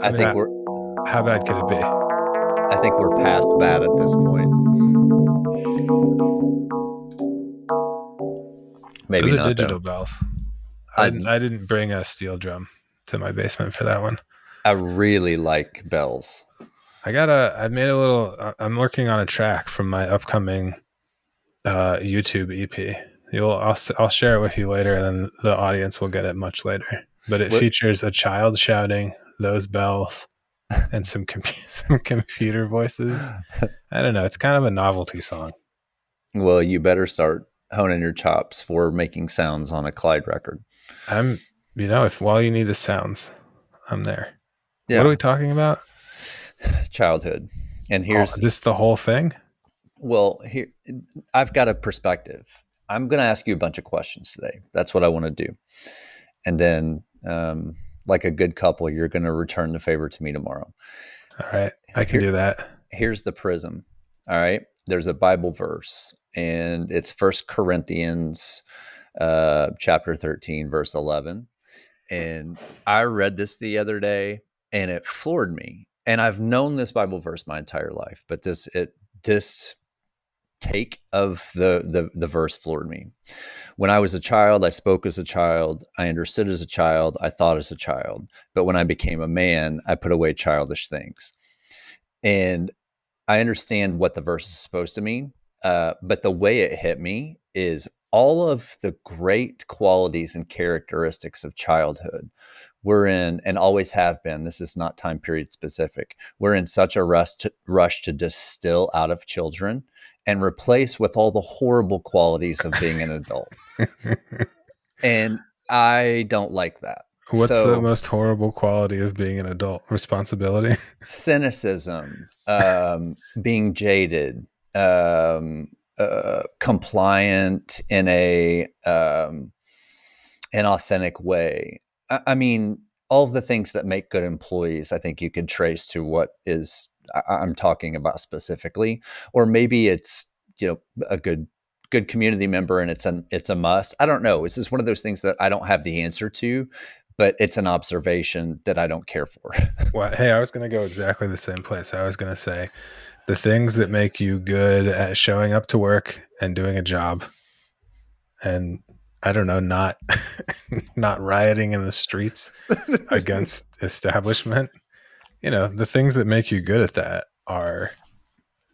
I I mean, think we're how bad could it be? I think we're past bad at this point. Those Maybe are not though. digital bells. I I didn't. I didn't bring a steel drum to my basement for that one. I really like bells. I made a little. I'm working on a track from my upcoming YouTube EP. I'll share it with you later, and then the audience will get it much later. But it What? features a child shouting those bells and some some computer voices. I don't know. It's kind of a novelty song. Well, you better start honing your chops for making sounds on a Clyde record. I'm, if while you need the sounds, I'm there. What are Yeah, we talking about? childhood. And Oh, here's this the whole thing? well, here I've got a perspective. I'm going to ask you a bunch of questions today. That's what I want to do. And then, like a good couple, you're going to return the favor to me tomorrow. All right, I can Here, do that. here's the prism. All right. There's a Bible verse, and it's First Corinthians chapter 13, verse 11. And I read this the other day, and it floored me. And I've known this Bible verse my entire life, but this take of the verse floored me. When I was a child, I spoke as a child, I understood as a child, I thought as a child. But when I became a man, I put away childish things. And I understand what the verse is supposed to mean, but the way it hit me is all of the great qualities and characteristics of childhood. We're in, and always have been, this is not time period specific, we're in such a rush to distill out of children and replace with all the horrible qualities of being an adult. And I don't like that. What's the So most horrible quality of being an adult? Responsibility. cynicism, being jaded, compliant in an authentic way. I mean, all of the things that make good employees, I think you could trace to what is I'm talking about specifically, or maybe it's a good community member and it's a must. I don't know. It's just one of those things that I don't have the answer to, but it's an observation that I don't care for. Well, hey, I was going to go exactly the same place. I was going to say the things that make you good at showing up to work and doing a job, and I don't know, not not rioting in the streets against establishment. The things that make you good at that are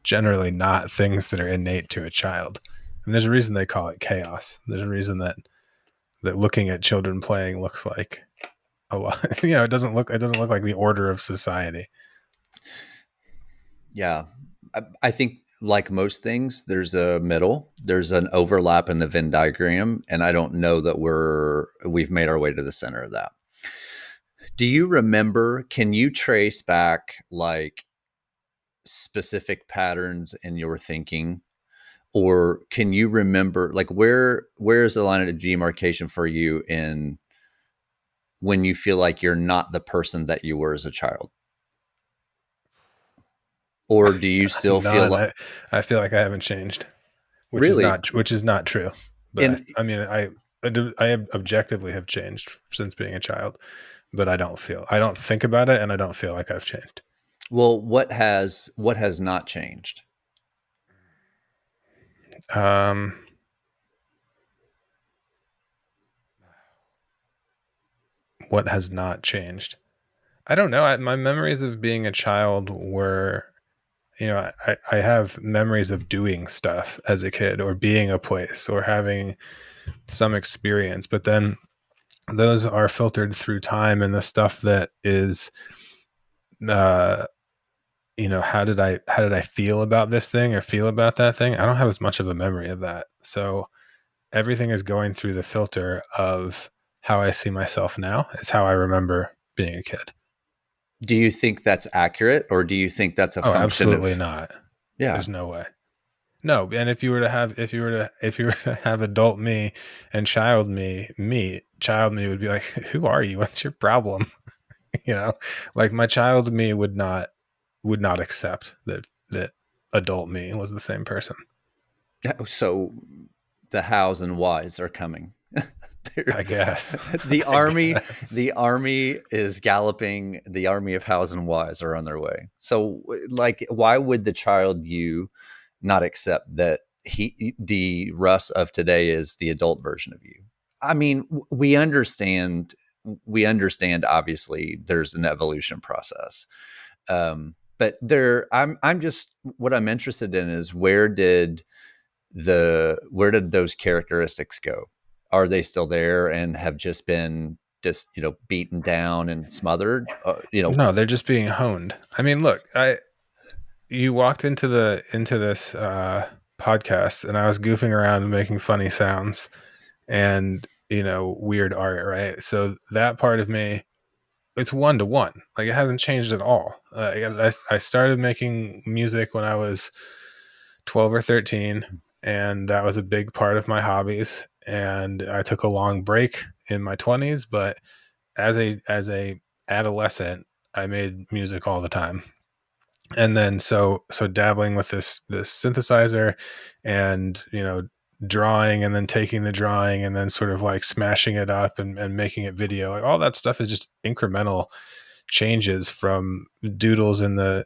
generally not things that are innate to a child. And there's a reason they call it chaos. There's a reason that looking at children playing looks like a lot. It doesn't look like the order of society. Yeah. I think like most things, there's a middle, there's an overlap in the Venn diagram. And I don't know that we've made our way to the center of that. Do you remember, can you trace back like specific patterns in your thinking? Or can you remember like where is the line of demarcation for you in when you feel like you're not the person that you were as a child? Or do you still feel None. like I feel like I haven't changed, really which is not true. But in I mean, I objectively have changed since being a child, but I don't think about it, and I don't feel like I've changed. well, what has not changed? Um, what has not changed? I don't know. My memories of being a child were, I have memories of doing stuff as a kid or being a place or having some experience, but then those are filtered through time and the stuff that is, uh, how did I feel about this thing or feel about that thing? I don't have as much of a memory of that. So everything is going through the filter of how I see myself now is how I remember being a kid. Do you think that's accurate, or do you think that's a Oh, function absolutely of not. yeah? There's no way. No, and if you were to have adult me and child me would be like, who are you? What's your problem? you know, like my child me would not accept that adult me was the same person. So the hows and whys are coming. I guess. the I army guess. the army is galloping. The army of hows and whys are on their way. So like, why would the child you not accept that the Russ of today is the adult version of you? I mean, we understand obviously there's an evolution process. But I'm just, what I'm interested in is, where did those characteristics go? Are they still there and have just been beaten down and smothered? No, they're just being honed. I mean, look, you walked into this podcast, and I was goofing around and making funny sounds and weird art, right? So that part of me, it's 1-to-1. Like, it hasn't changed at all. I started making music when I was 12 or 13, and that was a big part of my hobbies. And I took a long break in my 20s, but as a adolescent, I made music all the time. And then so dabbling with this synthesizer, and drawing, and then taking the drawing and then sort of like smashing it up and making it video. Like, all that stuff is just incremental changes from doodles in the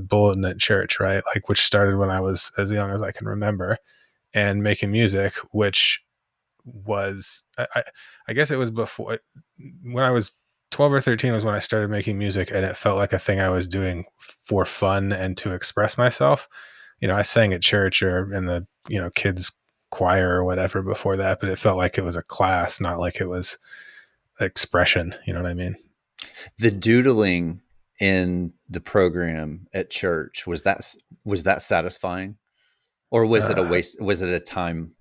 bulletin at church, right? Like, which started when I was as young as I can remember, and making music, which was I guess it was before, when I was 12 or 13 was when I started making music, and it felt like a thing I was doing for fun and to express myself. I sang at church or in the kids choir or whatever before that, but it felt like it was a class, not like it was expression. You know what I mean? The doodling in the program at church, was that satisfying, or was it a Uh, waste? Was it a time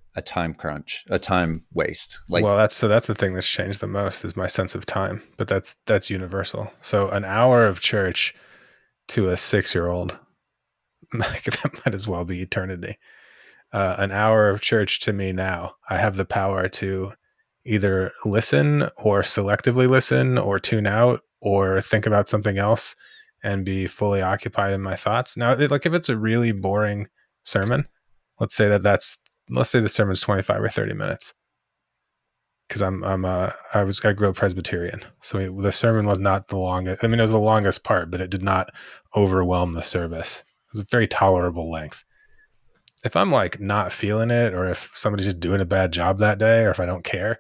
crunch, a time waste? Like, well, that's the thing that's changed the most, is my sense of time, but that's universal. So an hour of church to a 6-year-old, like, that might as well be eternity. An hour of church to me now, I have the power to either listen or selectively listen or tune out or think about something else and be fully occupied in my thoughts. Now, like, if it's a really boring sermon, let's say let's say the sermon's 25 or 30 minutes, because I grew up Presbyterian, so the sermon was not the longest. I mean, it was the longest part, but it did not overwhelm the service. It was a very tolerable length. If I'm like not feeling it, or if somebody's just doing a bad job that day, or if I don't care,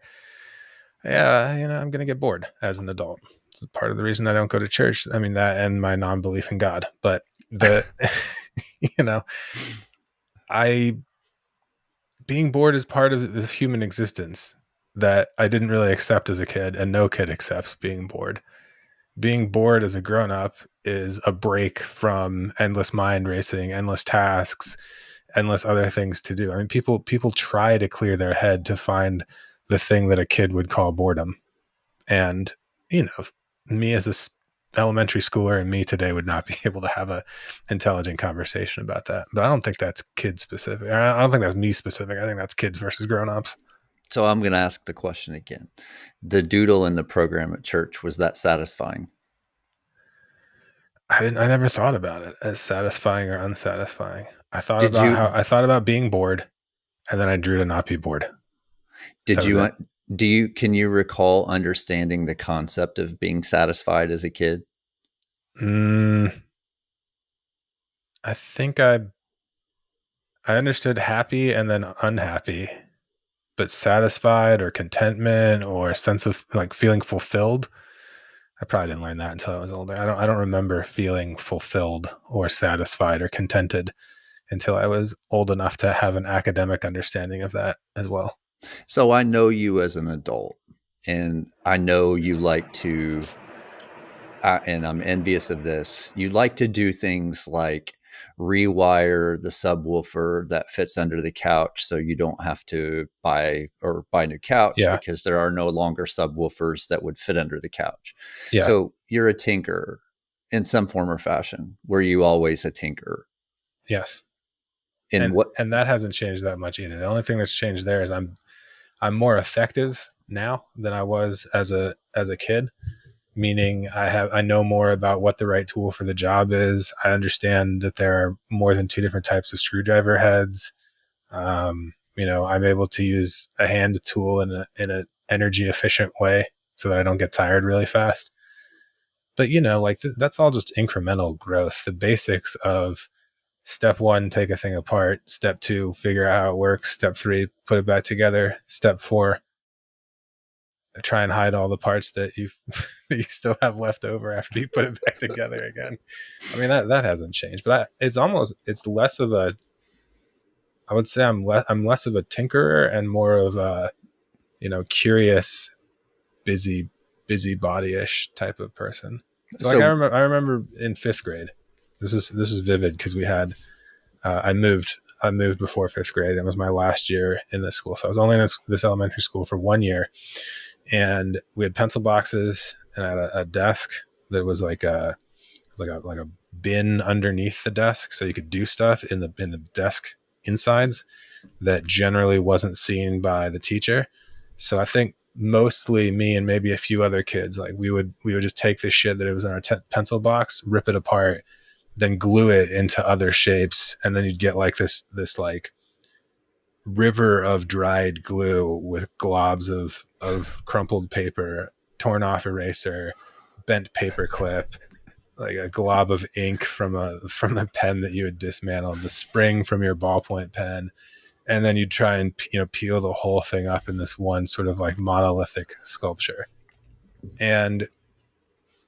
yeah, I'm gonna get bored as an adult. It's part of the reason I don't go to church. I mean, that and my non-belief in God. But the you know, I being bored is part of the human existence that I didn't really accept as a kid, and no kid accepts being bored. Being bored as a grown up is a break from endless mind racing, endless tasks, endless other things to do. I mean, people try to clear their head to find the thing that a kid would call boredom. And, me as a elementary schooler and me today would not be able to have a intelligent conversation about that. But I don't think that's kid specific. I don't think that's me specific. I think that's kids versus grown-ups. so I'm going to ask the question again. The doodle in the program at church, was that satisfying? I never thought about it as satisfying or unsatisfying. Did you I thought about being bored, and then I drew to not be bored. did That was you it. can you recall understanding the concept of being satisfied as a kid? Mm, I think I understood happy and then unhappy, but satisfied or contentment or a sense of like feeling fulfilled. I probably didn't learn that until I was older. I don't remember feeling fulfilled or satisfied or contented until I was old enough to have an academic understanding of that as well. So I know you as an adult, and I know you like to, and I'm envious of this. You like to do things like rewire the subwoofer that fits under the couch, so you don't have to buy a new couch, Yeah. because there are no longer subwoofers that would fit under the couch. Yeah. So you're a tinker in some form or fashion. Were you always a tinker? Yes. In And what? and that hasn't changed that much either. The only thing that's changed there is I'm more effective now than I was as a kid, meaning I know more about what the right tool for the job is. I understand that there are more than two different types of screwdriver heads. I'm able to use a hand tool in an energy efficient way so that I don't get tired really fast. But that's all just incremental growth. The basics of step 1, take a thing apart. Step 2, figure out how it works. Step 3, put it back together. Step 4, try and hide all the parts that you that you still have left over after you put it back together again. I mean, that hasn't changed, but it's less of a, I would say I'm less of a tinkerer and more of a, curious, busybody-ish type of person. So like I remember in 5th grade, this is vivid because we had I moved before 5th grade. It was my last year in this school, so I was only in this elementary school for 1 year, and we had pencil boxes and I had a desk that was like a bin underneath the desk, so you could do stuff in the desk insides that generally wasn't seen by the teacher. So I think mostly me and maybe a few other kids, like we would just take this shit that it was in our pencil box, rip it apart, then glue it into other shapes, and then you'd get like this like river of dried glue with globs of crumpled paper, torn off eraser, bent paper clip, like a glob of ink from the pen that you had dismantled, the spring from your ballpoint pen, and then you try and peel the whole thing up in this one sort of like monolithic sculpture. And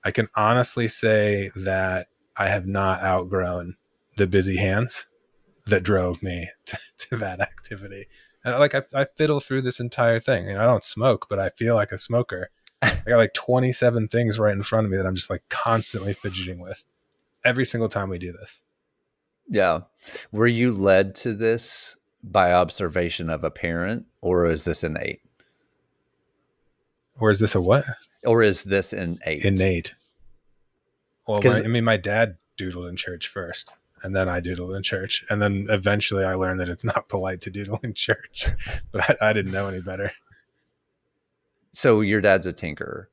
I can honestly say that I have not outgrown the busy hands that drove me to that activity. And like I fiddle through this entire thing. I don't smoke, but I feel like a smoker. I got like 27 things right in front of me that I'm just like constantly fidgeting with every single time we do this. Yeah. Were you led to this by observation of a parent, or is this innate? Or is this a what? Or is this innate? Innate. Well, my dad doodled in church first, and then I doodled in church, and then eventually I learned that it's not polite to doodle in church, but I didn't know any better. So your dad's a tinkerer.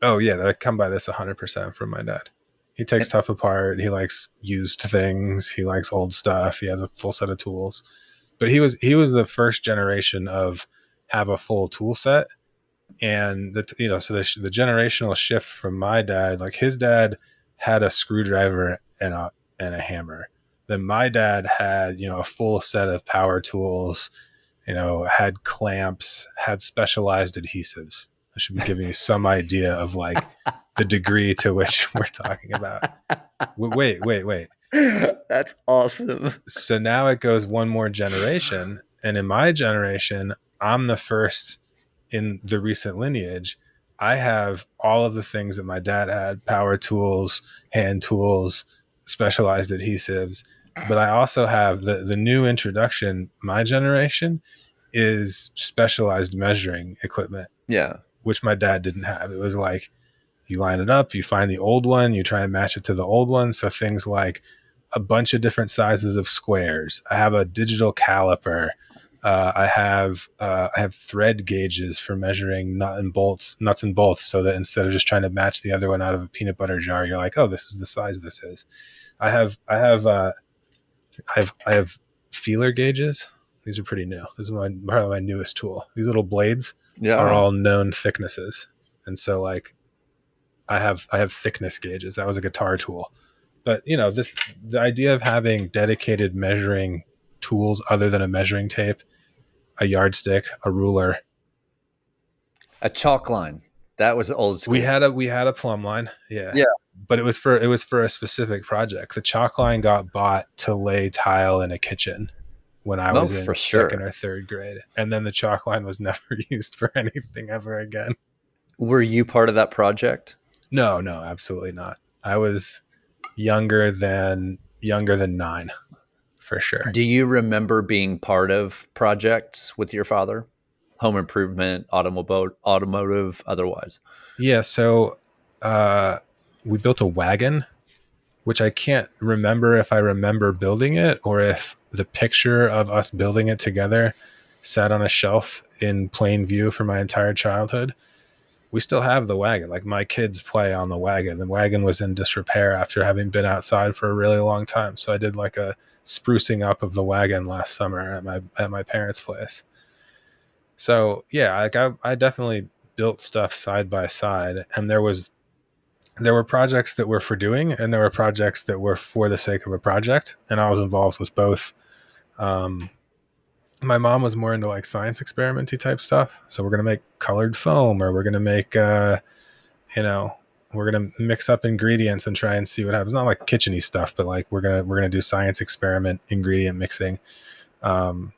Oh yeah, I come by this 100% from my dad. He takes stuff apart. He likes used things. He likes old stuff. He has a full set of tools. But he was the first generation of have a full tool set. And so the generational shift from my dad, like his dad had a screwdriver and a hammer. Then my dad had, a full set of power tools, had clamps, had specialized adhesives. I should be giving you some idea of like the degree to which we're talking about. Wait. That's awesome. So now it goes one more generation. And in my generation, I'm the first in the recent lineage. I have all of the things that my dad had: power tools, hand tools, specialized adhesives. But I also have the new introduction. My generation is specialized measuring equipment. Yeah. Which my dad didn't have. It was like, you line it up, you find the old one, you try and match it to the old one. So things like a bunch of different sizes of squares. I have a digital caliper. I have thread gauges for measuring nuts and bolts, so that instead of just trying to match the other one out of a peanut butter jar, you're like, oh, this is the size this is. I have feeler gauges. These are pretty new. This is probably my newest tool. These little blades are all known thicknesses, and so like I have thickness gauges. That was a guitar tool. But the idea of having dedicated measuring tools other than a measuring tape, a yardstick, a ruler, a chalk line. That was old school. We had a plumb line. Yeah. But it was for a specific project. The chalk line got bought to lay tile in a kitchen when I was in second or third grade. And then the chalk line was never used for anything ever again. Were you part of that project? No, absolutely not. I was younger than 9, for sure. Do you remember being part of projects with your father? Home improvement, automotive, otherwise? Yeah, so we built a wagon, which I can't remember if I remember building it or if the picture of us building it together sat on a shelf in plain view for my entire childhood. we still have the wagon. Like my kids play on the wagon. The wagon was in disrepair after having been outside for a really long time. So I did like a sprucing up of the wagon last summer at my parents' place. So yeah, like I definitely built stuff side by side, and there were projects that were for doing, and there were projects that were for the sake of a project, and I was involved with both. Um, my mom was more into like science experimenty type stuff, so we're gonna make colored foam, or we're gonna make you know, we're gonna mix up ingredients and try and see what happens. Not like kitcheny stuff, but like we're gonna do science experiment ingredient mixing. Um,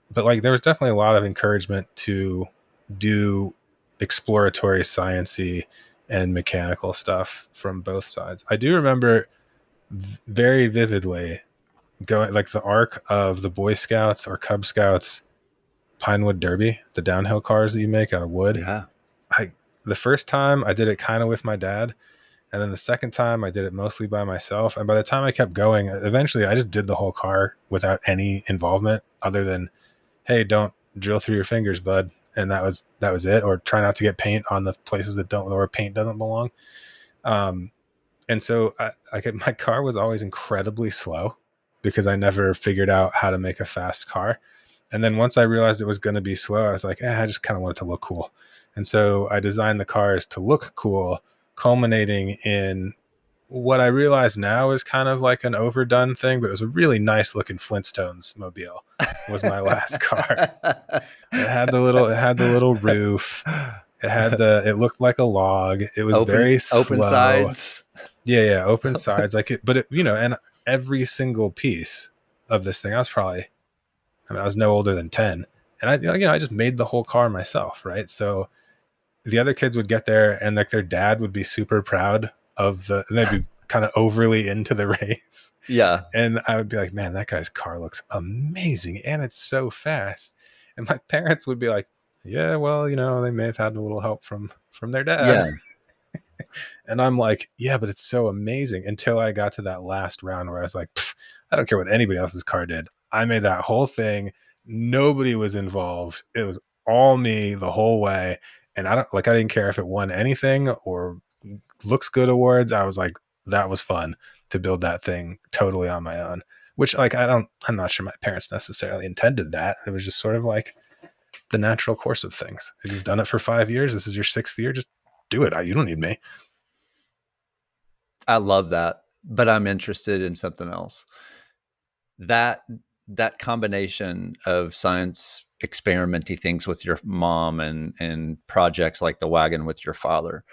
but like there was definitely a lot of encouragement to do exploratory sciency and mechanical stuff from both sides. I do remember very vividly going like the arc of the Boy Scouts or Cub Scouts Pinewood Derby, the downhill cars that you make out of wood. Yeah. I The first time I did it kind of with my dad, and then the second time I did it mostly by myself. And by the time I kept going, eventually I just did the whole car without any involvement other than, hey, don't drill through your fingers, bud. And that was it. Or try not to get paint on the places that don't where paint doesn't belong. Um, and so my car was always incredibly slow because I never figured out how to make a fast car. And then once I realized it was going to be slow, I was like, I just kind of want it to look cool. And so I designed the cars to look cool, culminating in what I realize now is kind of like an overdone thing, but it was a really nice looking Flintstones mobile was my last car. It had the little roof. It looked like a log. It was very Open slow. sides. Yeah, open sides. Like it, but it, and every single piece of this thing, I was no older than 10, and I just made the whole car myself. Right. So the other kids would get there and like their dad would be super proud and they'd be kind of overly into the race. Yeah. And I would be like, man, that guy's car looks amazing. And it's so fast. And my parents would be like, yeah, well, they may have had a little help from their dad. Yeah. And I'm like, yeah, but it's so amazing, until I got to that last round where I was like, I don't care what anybody else's car did. I made that whole thing. Nobody was involved. It was all me the whole way. And I didn't care if it won anything or looks good awards. I was like, that was fun to build that thing totally on my own, which like, I'm not sure my parents necessarily intended that. It was just sort of like the natural course of things. If you've done it for 5 years, this is your 6th year, just do it. You don't need me. I love that, but I'm interested in something else. That combination of science experimenty things with your mom and projects like the wagon with your father,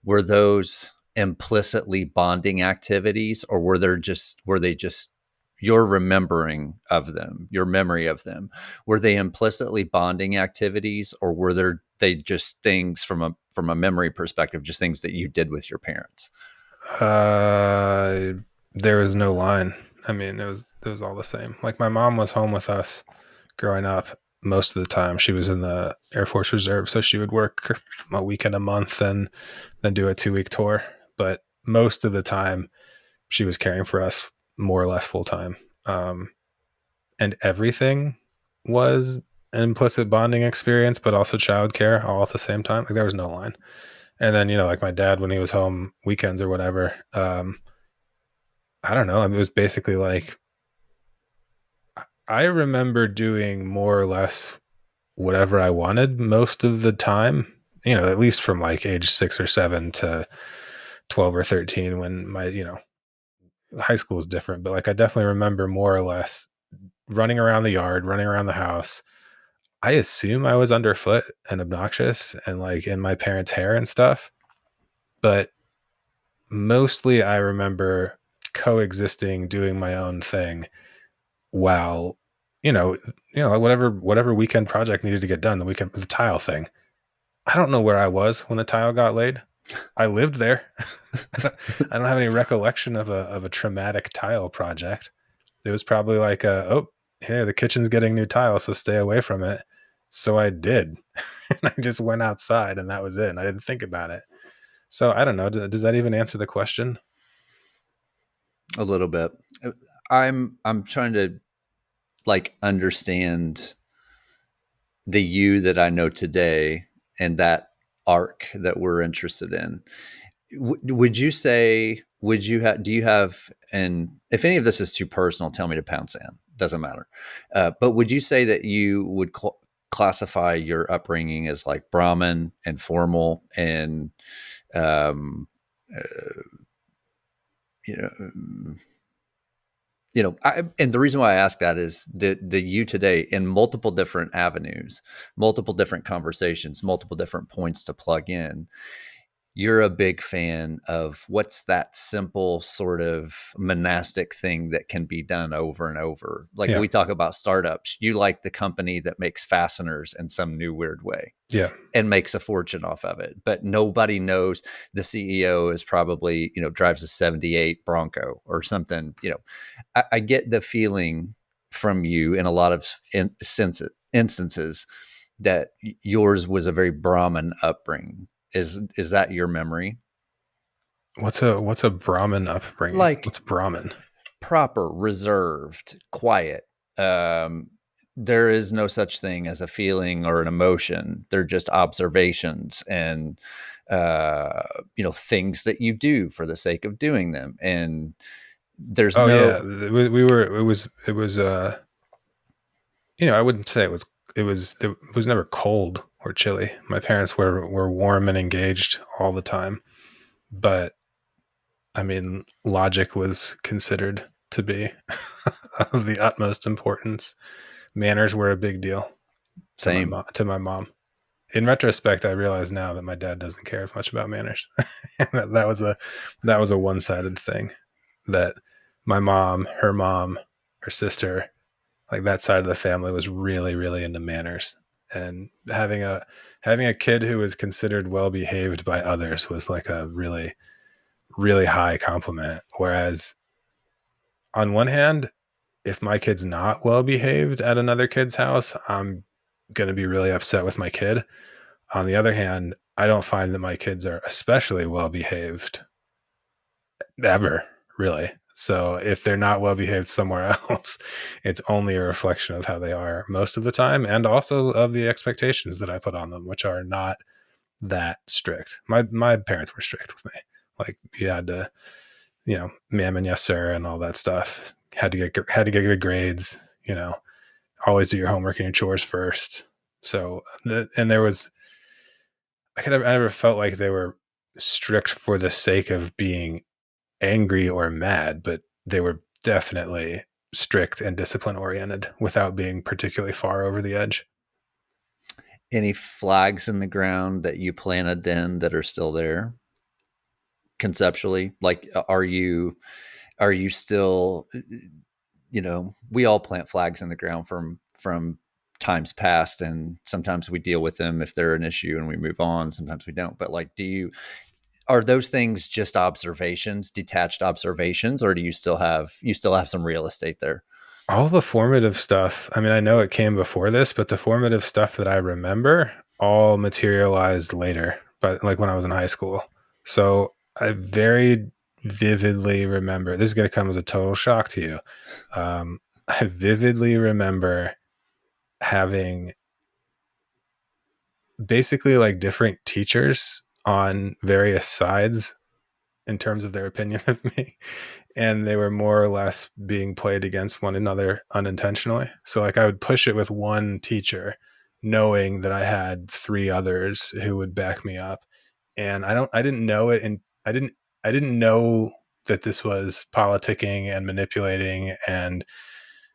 were those implicitly bonding activities, or were they just your remembering of them, your memory of them? Were they implicitly bonding activities, or were they just things from a memory perspective, just things that you did with your parents? There was no line. I mean, it was all the same. Like my mom was home with us growing up most of the time. She was in the Air Force Reserve, so she would work a week and a month and then do a 2-week tour. But most of the time, she was caring for us more or less full time. And everything was an implicit bonding experience, but also childcare all at the same time. Like there was no line. And then, like my dad, when he was home weekends or whatever, I don't know. I mean, it was basically like, I remember doing more or less whatever I wanted most of the time, at least from like age 6 or 7 to 12 or 13 when high school is different. But like, I definitely remember more or less running around the yard, running around the house. I assume I was underfoot and obnoxious and like in my parents' hair and stuff. But mostly I remember coexisting, doing my own thing while, like whatever weekend project needed to get done, the tile thing. I don't know where I was when the tile got laid. I lived there. I don't have any recollection of a traumatic tile project. It was probably like, oh, hey, the kitchen's getting new tile, so stay away from it. So I did. And I just went outside and that was it. And I didn't think about it. So I don't know. Does that even answer the question? A little bit. I'm trying to like understand the you that I know today, and that arc that we're interested in. Would you say, do you have, and if any of this is too personal, tell me to pounce in, doesn't matter. But would you say that you would classify your upbringing as like Brahmin and formal and, um, uh, you know, and the reason why I ask that is the you today in multiple different avenues, multiple different conversations, multiple different points to plug in. You're a big fan of what's that simple sort of monastic thing that can be done over and over. Like Yeah. we talk about startups, you like the company that makes fasteners in some new weird way Yeah. and makes a fortune off of it. But nobody knows the CEO is probably, drives a 78 Bronco or something. I get the feeling from you in a lot of instances that yours was a very Brahmin upbringing. Is that your memory? What's a Brahmin upbringing? Like What's Brahmin? proper, reserved, quiet. Um, there is no such thing as a feeling or an emotion. They're just observations and things that you do for the sake of doing them. And there's Oh yeah, no we were. It was. I wouldn't say it was. It was never cold or chilly. My parents were warm and engaged all the time, but I mean, logic was considered to be of the utmost importance. Manners were a big deal to my same. mom. To my mom. In retrospect, I realize now that my dad doesn't care as much about manners. that was a one-sided thing. That my mom, her sister, like that side of the family was really, really into manners. And having a kid who was considered well behaved by others was like a really, really high compliment. Whereas on one hand, if my kid's not well behaved at another kid's house, I'm going to be really upset with my kid. On the other hand, I don't find that my kids are especially well behaved ever, really. So if they're not well behaved somewhere else, it's only a reflection of how they are most of the time, and also of the expectations that I put on them, which are not that strict. My parents were strict with me. Like you had to, ma'am and yes sir and all that stuff. Had to get good grades. Always do your homework and your chores first. So and there was I never felt like they were strict for the sake of being angry or mad, but they were definitely strict and discipline oriented without being particularly far over the edge. Any flags in the ground that you planted then that are still there conceptually? Like, are you still, we all plant flags in the ground from times past, and sometimes we deal with them if they're an issue and we move on. Sometimes we don't. But like, are those things just observations, detached observations, or do you still have some real estate there? All the formative stuff, I mean, I know it came before this, but the formative stuff that I remember all materialized later, but like when I was in high school. So I very vividly remember, this is going to come as a total shock to you. I vividly remember having basically like different teachers on various sides in terms of their opinion of me, and they were more or less being played against one another unintentionally. So like I would push it with one teacher knowing that I had three others who would back me up, and I didn't know it, and I didn't know that this was politicking and manipulating and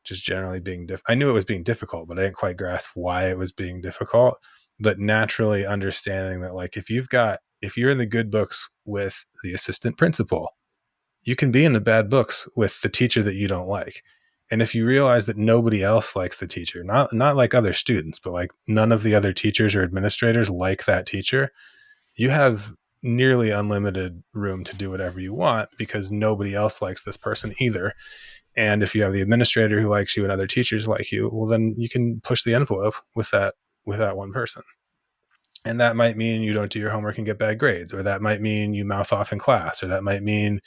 just generally being I knew it was being difficult, but I didn't quite grasp why it was being difficult. But naturally understanding that like if you're in the good books with the assistant principal, you can be in the bad books with the teacher that you don't like. And if you realize that nobody else likes the teacher, not like other students, but like none of the other teachers or administrators like that teacher, you have nearly unlimited room to do whatever you want because nobody else likes this person either. And if you have the administrator who likes you and other teachers like you, well, then you can push the envelope with that one person. And that might mean you don't do your homework and get bad grades, or that might mean you mouth off in class, or that might mean,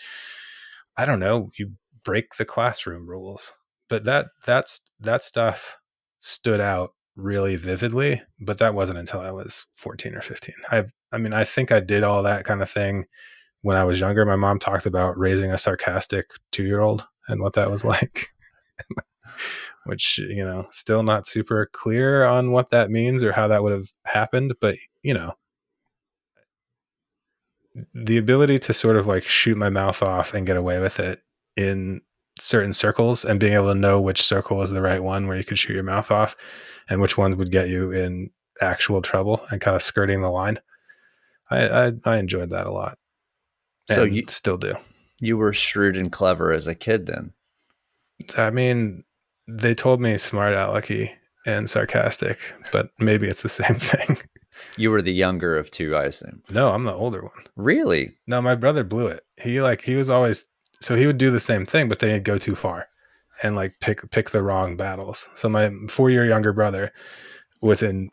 I don't know, you break the classroom rules. But that stuff stood out really vividly, but that wasn't until I was 14 or 15. I think I did all that kind of thing when I was younger. My mom talked about raising a sarcastic 2-year-old and what that was like, which, still not super clear on what that means or how that would have happened. But, the ability to sort of like shoot my mouth off and get away with it in certain circles, and being able to know which circle is the right one where you could shoot your mouth off and which ones would get you in actual trouble, and kind of skirting the line. I enjoyed that a lot, So and still do. you were shrewd and clever as a kid then. I mean, they told me smart alecky and sarcastic, but maybe it's the same thing. You were the younger of two, I assume. No, I'm the older one. Really? No, my brother blew it. He was always, so he would do the same thing, but they'd go too far and like pick the wrong battles. So my 4-year younger brother was in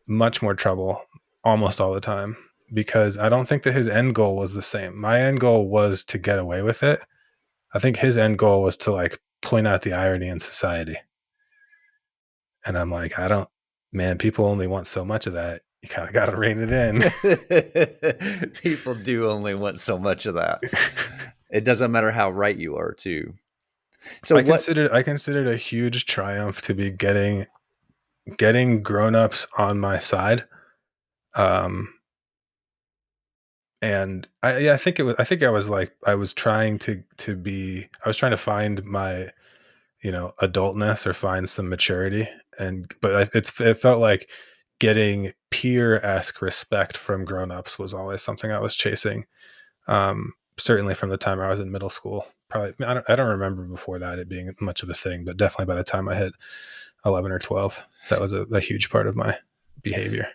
much more trouble almost all the time, because I don't think that his end goal was the same. My end goal was to get away with it. I think his end goal was to like point out the irony in society. And I'm like, man, people only want so much of that. You kind of got to rein it in. People do only want so much of that. It doesn't matter how right you are, too. So I considered a huge triumph to be getting grown-ups on my side. And I think I was trying to find my, adultness, or find some maturity. But it felt like getting peer-esque respect from grown-ups was always something I was chasing. Certainly from the time I was in middle school. Probably, I don't remember before that it being much of a thing, but definitely by the time I hit 11 or 12, that was a huge part of my behavior.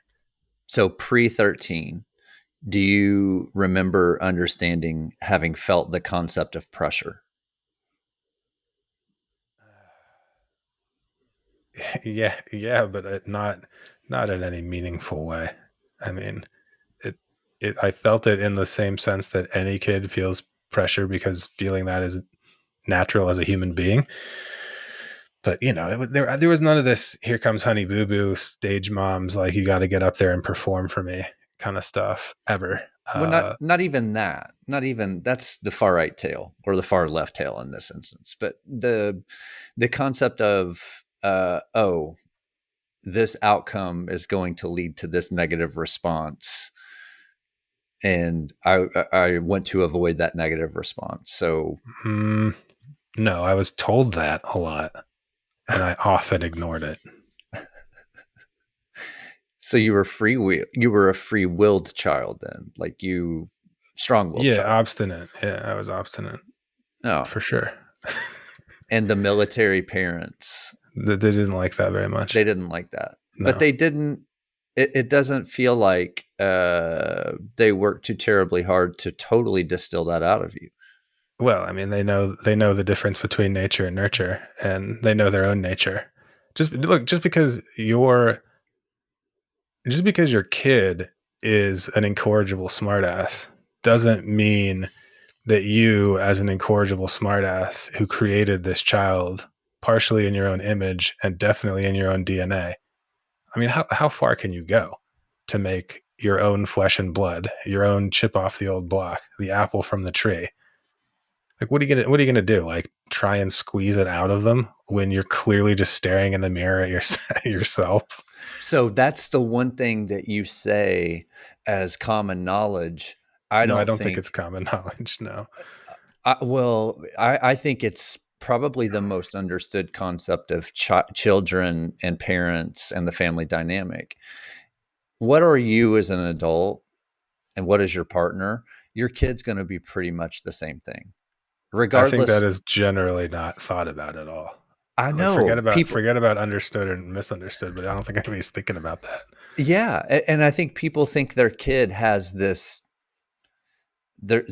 So pre-13, do you remember understanding, having felt the concept of pressure? Yeah, but not in any meaningful way. I mean, I felt it in the same sense that any kid feels pressure, because feeling that is natural as a human being. But there was none of this "here comes honey boo boo" stage moms, like you got to get up there and perform for me kind of stuff ever. Well, not even that. Not even that's the far right tail or the far left tail in this instance. But the concept of this outcome is going to lead to this negative response, and I want to avoid that negative response. So no, I was told that a lot, and I often ignored it. So you were you were a free-willed child then, like you strong-willed Yeah, child. obstinate. Yeah, I was obstinate. Oh, for sure. And the military parents, They didn't like that very much. They didn't like that, No. But they didn't. It doesn't feel like they worked too terribly hard to totally distill that out of you. Well, I mean, they know the difference between nature and nurture, and they know their own nature. Just because your kid is an incorrigible smartass doesn't mean that you, as an incorrigible smartass who created this child partially in your own image and definitely in your own DNA. I mean, how far can you go to make your own flesh and blood, your own chip off the old block, the apple from the tree? Like, what are you gonna do? Like, try and squeeze it out of them when you're clearly just staring in the mirror at yourself? So that's the one thing that you say as common knowledge. I don't think it's common knowledge. No. I think it's probably the most understood concept of children and parents and the family dynamic. What are you as an adult, and what is your partner? Your kid's going to be pretty much the same thing, regardless. I think that is generally not thought about at all. I know. Forget about understood and misunderstood, but I don't think anybody's thinking about that. Yeah, and I think people think their kid has this. The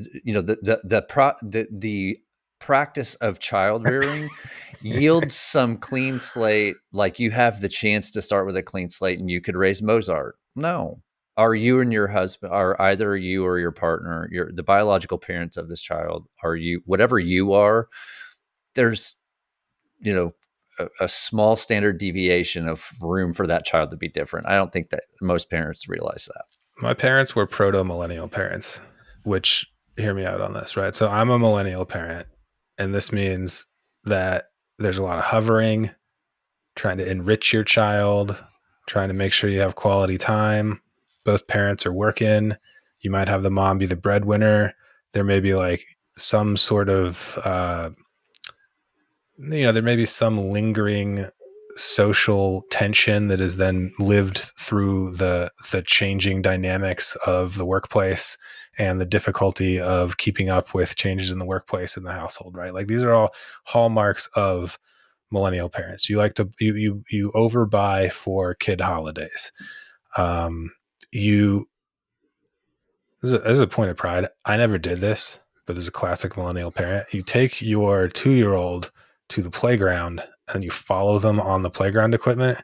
practice of child rearing yields some clean slate. Like, you have the chance to start with a clean slate, and you could raise Mozart. No. Are you and your husband, are either you or your partner, the biological parents of this child, are you, whatever you are, there's, a small standard deviation of room for that child to be different. I don't think that most parents realize that. My parents were proto-millennial parents, which, hear me out on this, right? So I'm a millennial parent, and this means that there's a lot of hovering, trying to enrich your child, trying to make sure you have quality time. Both parents are working. You might have the mom be the breadwinner. There may be like some sort of, there may be some lingering social tension that is then lived through the changing dynamics of the workplace and the difficulty of keeping up with changes in the workplace in the household, right? Like these are all hallmarks of millennial parents. You like to you overbuy for kid holidays. You This is a point of pride. I never did this, but as a classic millennial parent, you take your 2-year-old to the playground and you follow them on the playground equipment,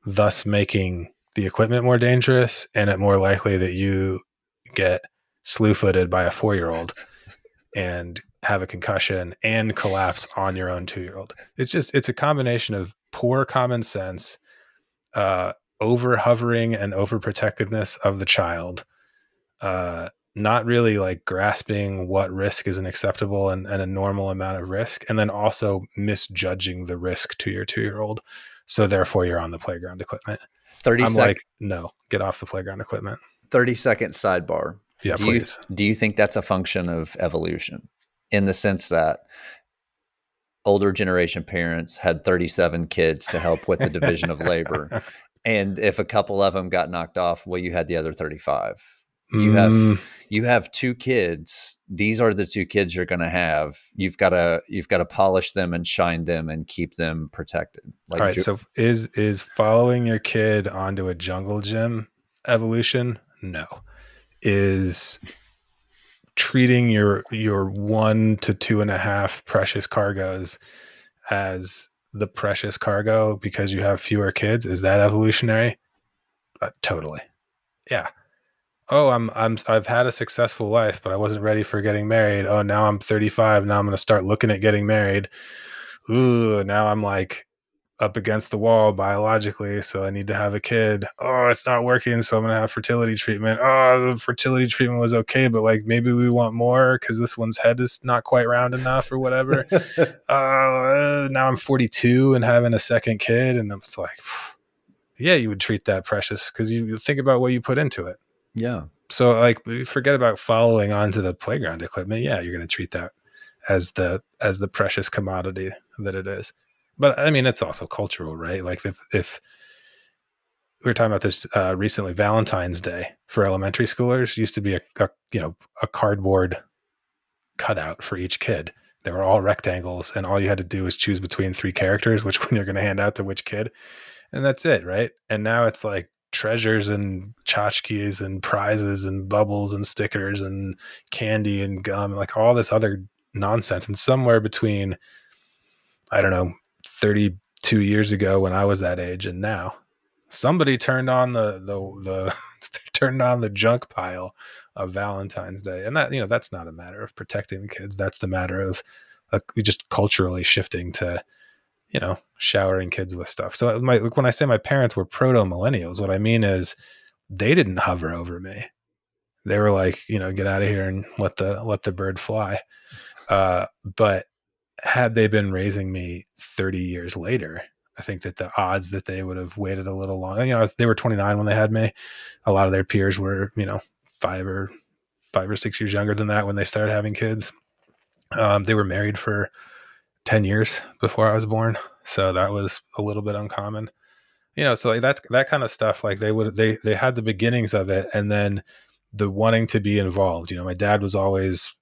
thus making the equipment more dangerous and it more likely that you get slew-footed by a 4-year-old and have a concussion and collapse on your own 2-year-old. It's a combination of poor common sense, over hovering and overprotectiveness of the child, not really like grasping what risk is an acceptable and a normal amount of risk, and then also misjudging the risk to your 2-year-old. So therefore you're on the playground equipment. 30 I'm sec- like, no, get off the playground equipment. 30-second sidebar. Yeah, do please. do you think that's a function of evolution, in the sense that older generation parents had 37 kids to help with the division of labor, and if a couple of them got knocked off, well, you had the other 35. You have 2 kids. These are the 2 kids you're going to have. You've got to polish them and shine them and keep them protected. Like, all right. So is following your kid onto a jungle gym evolution? No. Is treating your 1 to 2.5 precious cargos as the precious cargo because you have fewer kids, is that evolutionary? Totally. Yeah. Oh, I've had a successful life, but I wasn't ready for getting married. Oh, now I'm 35. Now I'm going to start looking at getting married. Ooh, now I'm like up against the wall biologically, so I need to have a kid. Oh, it's not working, so I'm going to have fertility treatment. Oh, the fertility treatment was okay, but like maybe we want more because this one's head is not quite round enough or whatever. Now I'm 42 and having a second kid, and it's like, yeah, you would treat that precious because you think about what you put into it. yeah. So like, forget about following onto the playground equipment. Yeah, you're going to treat that as the precious commodity that it is. But I mean, it's also cultural, right? Like if we were talking about this recently, Valentine's Day for elementary schoolers used to be a cardboard cutout for each kid. They were all rectangles, and all you had to do was choose between 3 characters, which one you're going to hand out to which kid, and that's it, right? And now it's like treasures and tchotchkes and prizes and bubbles and stickers and candy and gum and like all this other nonsense. And somewhere between, I don't know, 32 years ago when I was that age and now, somebody turned on the turned on the junk pile of Valentine's Day. And that, that's not a matter of protecting the kids. That's the matter of just culturally shifting to, showering kids with stuff. So when I say my parents were proto-millennials, what I mean is they didn't hover over me. They were like, get out of here and let the bird fly. But had they been raising me 30 years later, I think that the odds that they would have waited a little long, they were 29 when they had me. A lot of their peers were, 5 or 6 years younger than that when they started having kids. They were married for 10 years before I was born. So that was a little bit uncommon, so like that kind of stuff, like they had the beginnings of it. And then the wanting to be involved, my dad was always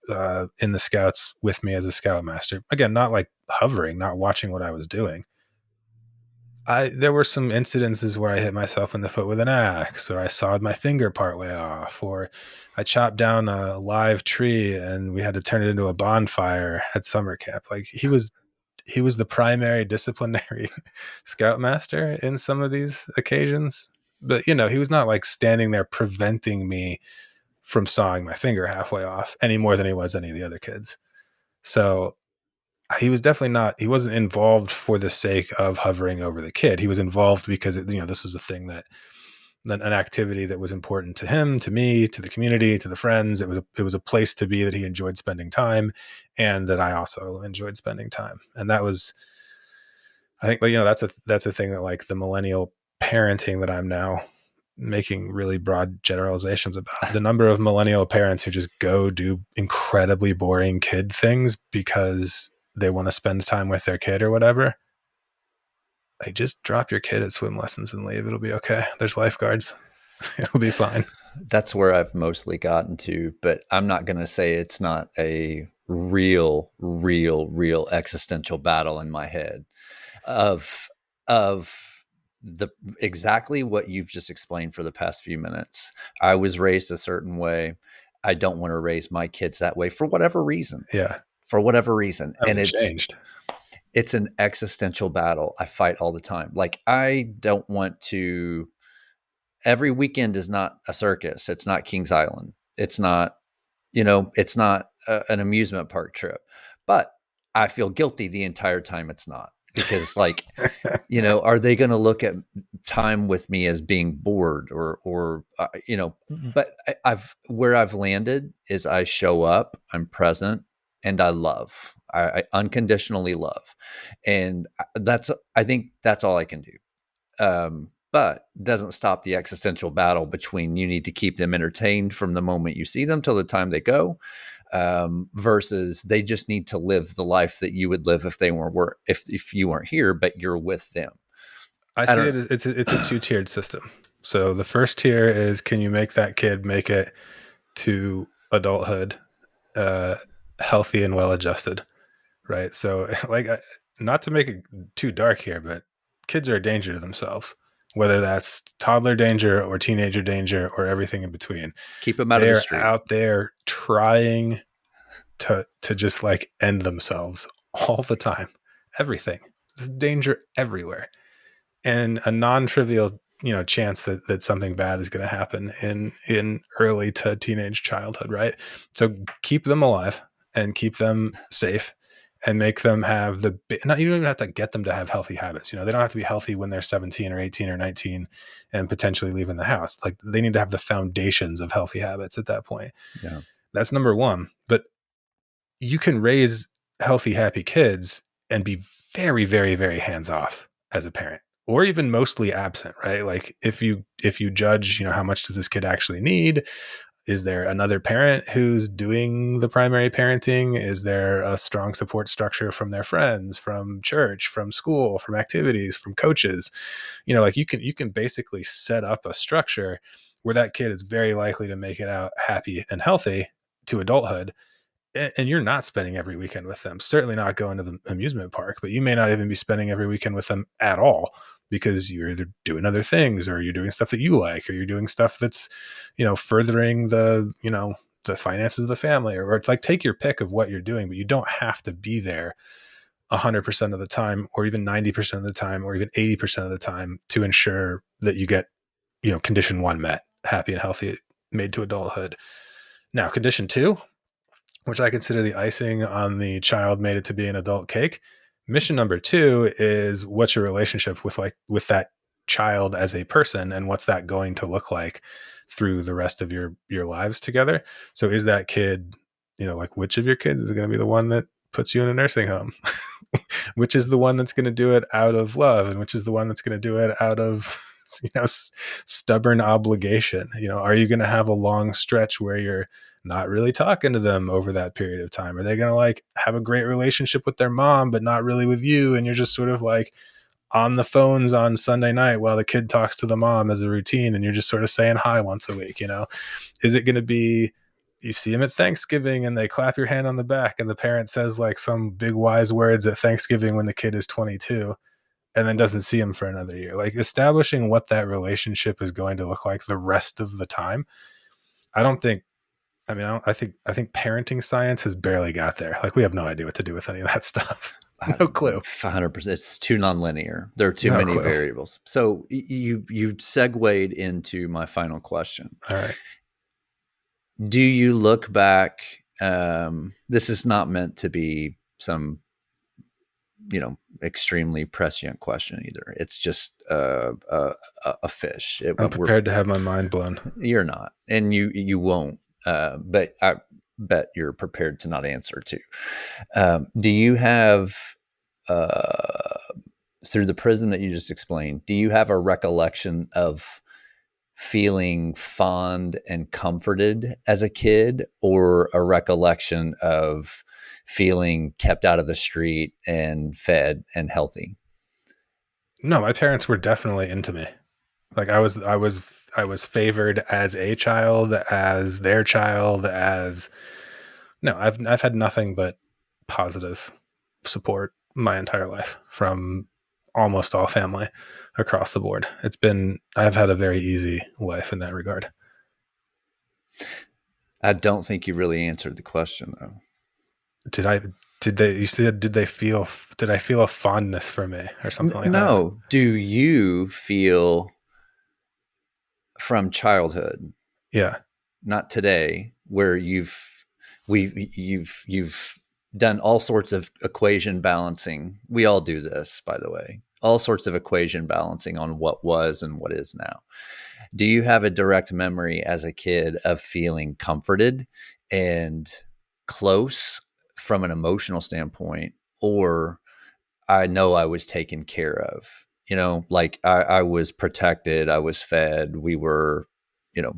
in the scouts with me as a scoutmaster. Again, not like hovering, not watching what I was doing. There were some incidences where I hit myself in the foot with an axe, or I sawed my finger partway off, or I chopped down a live tree and we had to turn it into a bonfire at summer camp. Like he was the primary disciplinary scoutmaster in some of these occasions, but he was not like standing there preventing me from sawing my finger halfway off any more than he was any of the other kids. So he was definitely not, he wasn't involved for the sake of hovering over the kid. He was involved because this was a thing that an activity that was important to him, to me, to the community, to the friends. It was a place to be that he enjoyed spending time, and that I also enjoyed spending time. And that was, I think, that's a thing that, like, the millennial parenting that I'm now making really broad generalizations about. The number of millennial parents who just go do incredibly boring kid things because they want to spend time with their kid or whatever. Like, just drop your kid at swim lessons and leave. It'll be okay. There's lifeguards. It'll be fine. That's where I've mostly gotten to, but I'm not going to say it's not a real existential battle in my head of the exactly what you've just explained for the past few minutes. I was raised a certain way. I don't want to raise my kids that way for whatever reason. Yeah. For whatever reason. And Hasn't changed. it's an existential battle I fight all the time. Like, I don't want to. Every weekend is not a circus. It's not Kings Island. It's not, it's not an amusement park trip. But I feel guilty the entire time it's not, because, like, are they going to look at time with me as being bored or but where I've landed is I show up, I'm present, and I love. I unconditionally love. And I think that's all I can do. But doesn't stop the existential battle between, you need to keep them entertained from the moment you see them till the time they go, versus they just need to live the life that you would live if they weren't if you weren't here, but you're with them. I see it as it's a two-tiered system. So the first tier is, can you make that kid make it to adulthood healthy and well-adjusted, right? So, like, not to make it too dark here, but kids are a danger to themselves, whether that's toddler danger or teenager danger or everything in between. Keep them out of the street. They're out there trying to just, like, end themselves all the time. Everything. There's danger everywhere. And a non-trivial, chance that something bad is going to happen in early to teenage childhood, right? So keep them alive and keep them safe, and make them have you don't even have to get them to have healthy habits. They don't have to be healthy when they're 17 or 18 or 19 and potentially leaving the house. Like, they need to have the foundations of healthy habits at that point. Yeah. That's number one. But you can raise healthy, happy kids and be very, very, very hands off as a parent, or even mostly absent, right? Like, if you judge, how much does this kid actually need? Is there another parent who's doing the primary parenting? Is there a strong support structure from their friends, from church, from school, from activities, from coaches? Like, you can basically set up a structure where that kid is very likely to make it out happy and healthy to adulthood. And you're not spending every weekend with them, certainly not going to the amusement park, but you may not even be spending every weekend with them at all, because you're either doing other things, or you're doing stuff that you like, or you're doing stuff that's, furthering the finances of the family, or it's like, take your pick of what you're doing, but you don't have to be there 100% of the time, or even 90% of the time, or even 80% of the time, to ensure that you get, condition one met, happy and healthy, made to adulthood. Now, condition two, which I consider the icing on the child made it to be an adult cake. Mission number two is, what's your relationship with that child as a person, and what's that going to look like through the rest of your lives together? So is that kid, like, which of your kids is going to be the one that puts you in a nursing home? Which is the one that's going to do it out of love, and which is the one that's going to do it out of stubborn obligation? Are you going to have a long stretch where you're not really talking to them over that period of time? Are they going to, like, have a great relationship with their mom, but not really with you? And you're just sort of, like, on the phones on Sunday night while the kid talks to the mom as a routine, and you're just sort of saying hi once a week. Is it going to be, you see them at Thanksgiving and they clap your hand on the back, and the parent says, like, some big wise words at Thanksgiving when the kid is 22, and then doesn't see him for another year? Like, establishing what that relationship is going to look like the rest of the time. I think parenting science has barely got there. Like, we have no idea what to do with any of that stuff. No clue. 100%. It's too nonlinear. There are too many variables. So you segued into my final question. All right. Do you look back? This is not meant to be some extremely prescient question either. It's just a fish. I'm prepared to have my mind blown. You're not, and you won't. But I bet you're prepared to not answer too. Do you have, through the prism that you just explained, do you have a recollection of feeling fond and comforted as a kid, or a recollection of feeling kept out of the street and fed and healthy? No, my parents were definitely into me. Like I was favored as a child, as their child, as no, I've had nothing but positive support my entire life from almost all family across the board. I've had a very easy life in that regard. I don't think you really answered the question though. Did I did they you said did I feel a fondness for me or something like that? No. Do you feel from childhood, Yeah. not today, where you've done all sorts of equation balancing? We all do this, by the way. All sorts of equation balancing on what was and what is now. Do you have a direct memory as a kid of feeling comforted and close from an emotional standpoint, or I know I was taken care of? Like I was protected, I was fed, we were, you know,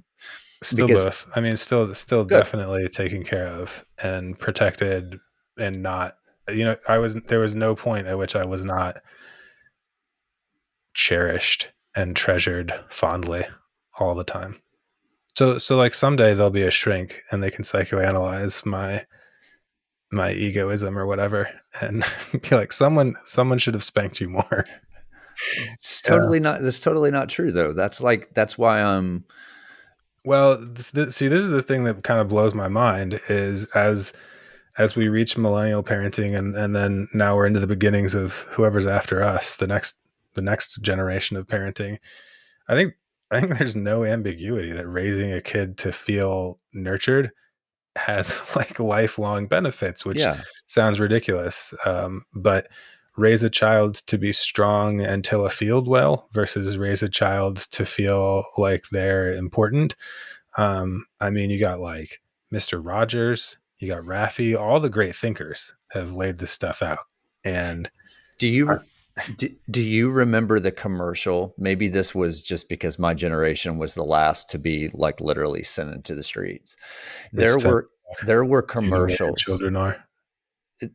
Still because both. I mean, still good. definitely taken care of and protected and not, there was no point at which I was not cherished and treasured fondly all the time. So like someday there'll be a shrink and they can psychoanalyze my egoism or whatever and be like, someone should have spanked you more. It's Yeah. totally not. That's totally not true, though. That's why I'm. Well, see, this is the thing that kind of blows my mind is as we reach millennial parenting and then now we're into the beginnings of whoever's after us, the next generation of parenting. I think I think there's no ambiguity that raising a kid to feel nurtured has like lifelong benefits, which Yeah. sounds ridiculous. But raise a child to be strong and till a field well versus raise a child to feel like they're important. I mean, you got like Mr. Rogers, you got Raffi, all the great thinkers have laid this stuff out. And Do I, you do you remember the commercial? Maybe this was just because my generation was the last to be like literally sent into the streets. it's There 10 were there were Do you know where your commercials children are?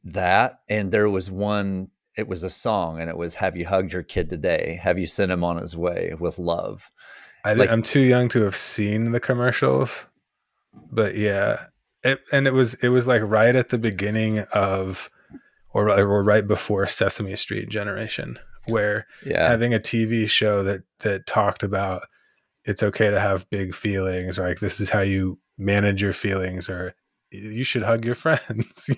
that, and there was one. It was a song, and it was "Have you hugged your kid today? Have you sent him on his way with love?" Like, I'm too young to have seen the commercials, but yeah, it was like right at the beginning of or right before Sesame Street generation, where yeah. having a TV show that talked about it's okay to have big feelings, or like this is how you manage your feelings, or you should hug your friends,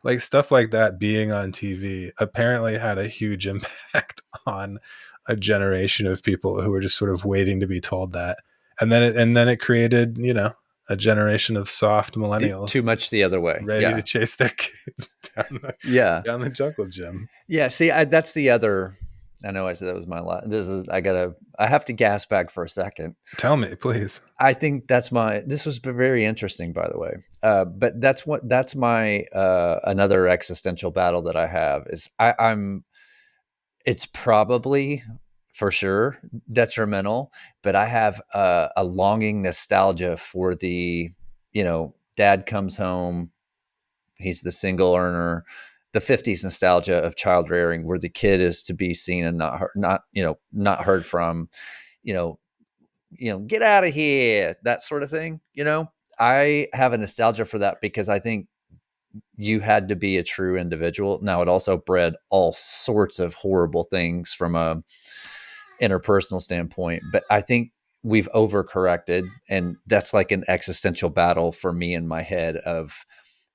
like stuff like that being on TV apparently had a huge impact on a generation of people who were just sort of waiting to be told that. And then it created, a generation of soft Too millennials much the other way. ready to Yeah. chase their kids down the Yeah. down the jungle gym. Yeah, see, that's the other. I know I said that was my last. This is. I have to gas back for a second. Tell me, please. I think that's my. This was very interesting, by the way. But that's my another existential battle that I have is I'm. It's probably for sure detrimental, but I have a longing nostalgia for the, dad comes home, he's the single earner, the 50s nostalgia of childrearing, where the kid is to be seen and not heard, not heard from, you know, get out of here, that sort of thing. I have a nostalgia for that because I think you had to be a true individual. Now, it also bred all sorts of horrible things from a interpersonal standpoint, but I think we've overcorrected, and that's like an existential battle for me in my head of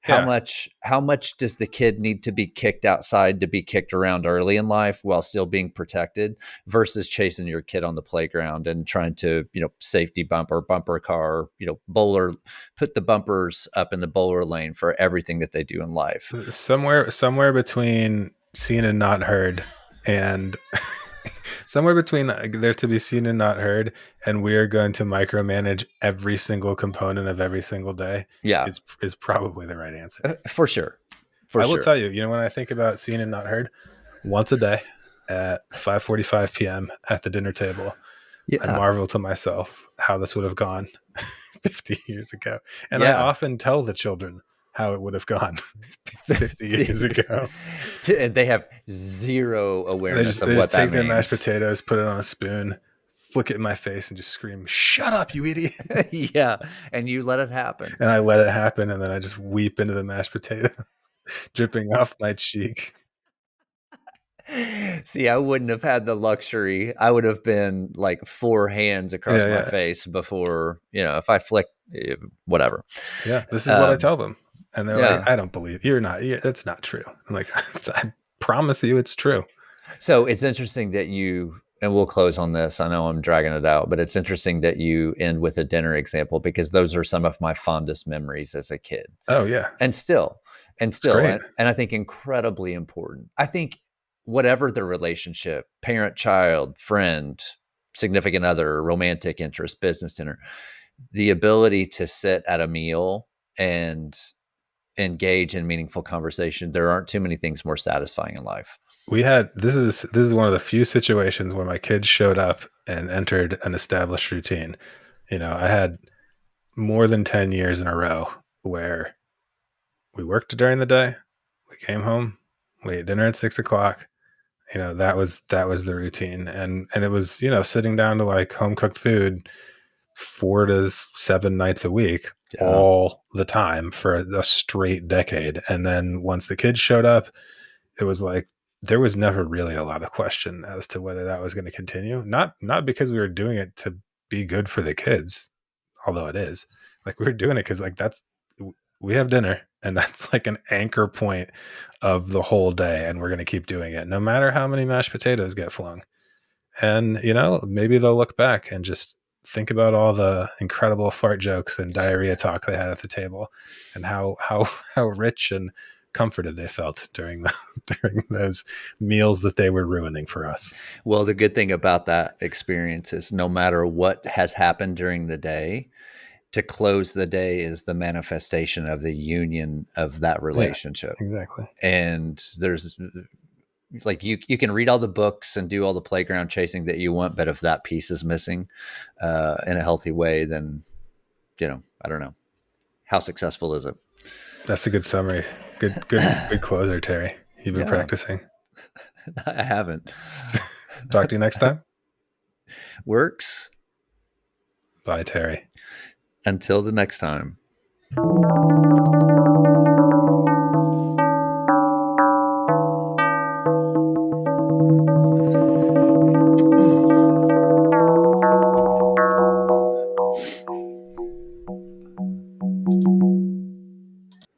Yeah. how much does the kid need to be kicked outside to be kicked around early in life while still being protected versus chasing your kid on the playground and trying to, safety bumper car, bowler, put the bumpers up in the bowler lane for everything that they do in life. Somewhere between seen and not heard, and somewhere between they're to be seen and not heard, and we are going to micromanage every single component of every single day Yeah, is probably the right answer. for sure. For I will sure. tell you, when I think about seen and not heard, once a day at 5:45 p.m. at the dinner table, I Yeah. marvel to myself how this would have gone 50 years ago. And I Yeah. often tell the children how it would have gone 50 years Years. ago. And they have zero awareness of They what just that take their mashed means. potatoes, put it on a spoon, flick it in my face, and just scream, "Shut up, you idiot!" Yeah. And you let it happen. And I let it happen, and then I just weep into the mashed potatoes, dripping off my cheek. See, I wouldn't have had the luxury. I would have been like 4 hands across Yeah, my yeah, face before, if I flick, whatever. yeah. This is what I Um, tell them, and they're like, yeah. "I don't believe you're not. That's not true." I'm like, "I promise you, it's true." So it's interesting that and we'll close on this. I know I'm dragging it out, but it's interesting that you end with a dinner example because those are some of my fondest memories as a kid. Oh yeah, And still, and it's still, great. and I think incredibly important. I think whatever the relationship, parent, child, friend, significant other, romantic interest, business dinner, the ability to sit at a meal and engage in meaningful conversation, there aren't too many things more satisfying in life. We had this is one of the few situations where my kids showed up and entered an established routine. I had more than 10 years in a row where we worked during the day, we came home, we ate dinner at 6 o'clock. That was the routine, and it was sitting down to like home cooked food 4 to 7 nights a week, Yeah. all the time for a straight decade. And then once the kids showed up, it was like there was never really a lot of question as to whether that was going to continue. Not because we were doing it to be good for the kids, although it is. Like, we were doing it because like we have dinner, and that's like an anchor point of the whole day, and we're going to keep doing it no matter how many mashed potatoes get flung. And maybe they'll look back and just think about all the incredible fart jokes and diarrhea talk they had at the table, and how rich and comforted they felt during during those meals that they were ruining for us. Well, the good thing about that experience is no matter what has happened during the day, to close the day is the manifestation of the union of that Yeah, relationship. exactly. And there's like you can read all the books and do all the playground chasing that you want, but if that piece is missing in a healthy way, then I don't know, how successful is it? That's a good summary. Good closer, Terry. You've been Yeah. practicing. I haven't. Talk to you next time. Works. Bye, Terry. Until the next time.